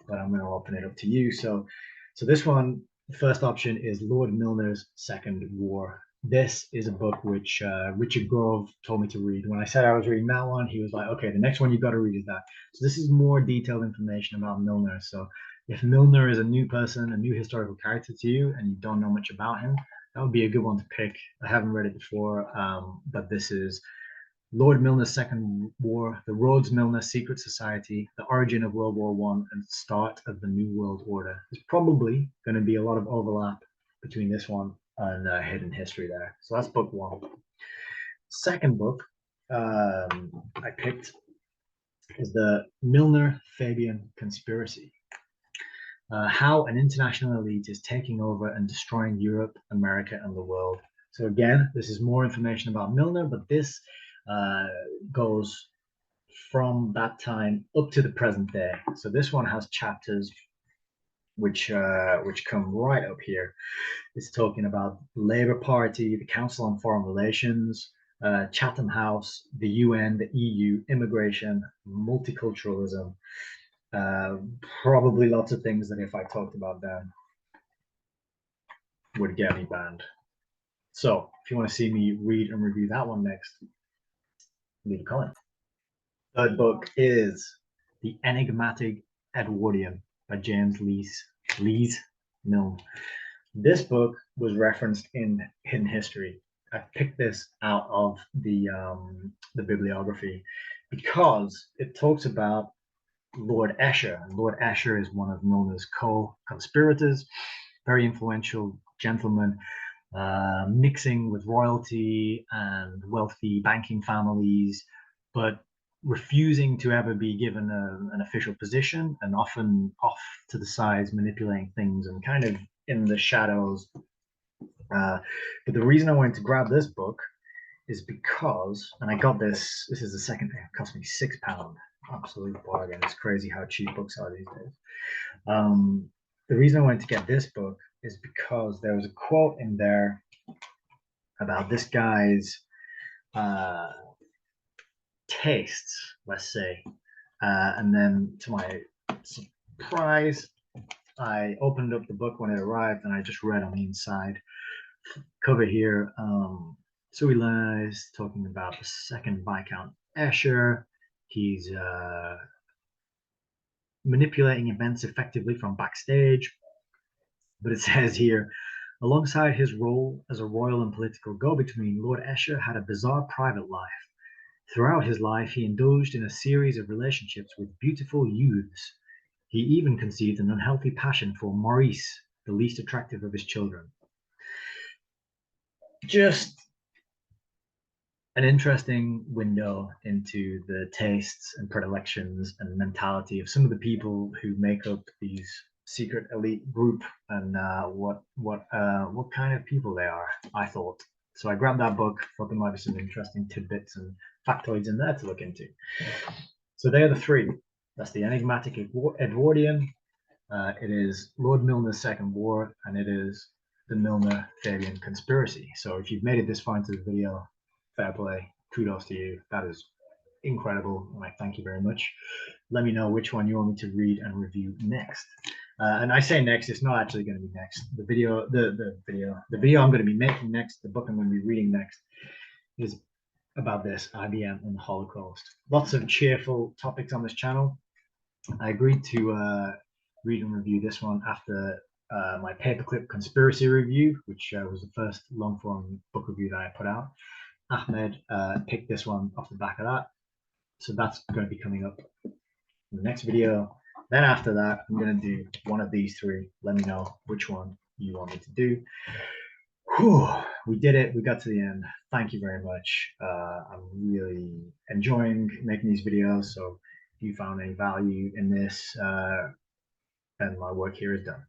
But I'm going to open it up to you. So this one, the first option is Lord Milner's Second War. This is a book which Richard Grove told me to read. When I said I was reading that one, he was like, okay, the next one you've got to read is that. So this is more detailed information about Milner. So if Milner is a new person, a new historical character to you, and you don't know much about him, that would be a good one to pick. I haven't read it before, but this is Lord Milner's Second War, the Rhodes-Milner Secret Society, the origin of World War I, and the start of the New World Order. There's probably going to be a lot of overlap between this one and Hidden History there. So that's book 1. Second book I picked is the Milner-Fabian Conspiracy. How an international elite is taking over and destroying Europe, America, and the world. So again, this is more information about Milner, but this goes from that time up to the present day. So this one has chapters which come right up here. It's talking about the Labour Party, the Council on Foreign Relations, Chatham House, the UN, the EU, immigration, multiculturalism. Probably lots of things that if I talked about them would get me banned. So if you want to see me read and review that one next, leave a comment. Third book is The Enigmatic Edwardian by James Lees Milne. This book was referenced in Hidden History. I picked this out of the bibliography because it talks about Lord Esher. Lord Esher is one of Milner's co-conspirators, very influential gentleman, mixing with royalty and wealthy banking families, but refusing to ever be given an official position, and often off to the sides manipulating things and kind of in the shadows. But the reason I wanted to grab this book is because, and I got this is the second thing, it cost me £6. Absolute bargain. It's crazy how cheap books are these days. The reason I wanted to get this book is because there was a quote in there about this guy's tastes, let's say. And then to my surprise, I opened up the book when it arrived and I just read on the inside cover here. So he learns talking about the second Viscount Esher. He's manipulating events effectively from backstage. But it says here, alongside his role as a royal and political go-between, Lord Esher had a bizarre private life. Throughout his life, he indulged in a series of relationships with beautiful youths. He even conceived an unhealthy passion for Maurice, the least attractive of his children. Just an interesting window into the tastes and predilections and mentality of some of the people who make up these secret elite group, and what kind of people they are, I thought. So I grabbed that book, thought there might be some interesting tidbits and factoids in there to look into. So they are the 3. That's the Enigmatic Edwardian, it is Lord Milner's Second War, and it is the Milner-Fabian Conspiracy. So if you've made it this far into the video, fair play, kudos to you. That is incredible, and I thank you very much. Let me know which one you want me to read and review next. And I say next, it's not actually going to be next. The video I'm going to be making next, the book I'm going to be reading next, is about this, IBM and the Holocaust. Lots of cheerful topics on this channel. I agreed to read and review this one after my paperclip conspiracy review, which was the first long-form book review that I put out. Ahmed picked this one off the back of that. So that's going to be coming up in the next video. Then after that, I'm going to do one of these 3. Let me know which one you want me to do. Whew, we did it. We got to the end. Thank you very much. I'm really enjoying making these videos. So if you found any value in this, then my work here is done.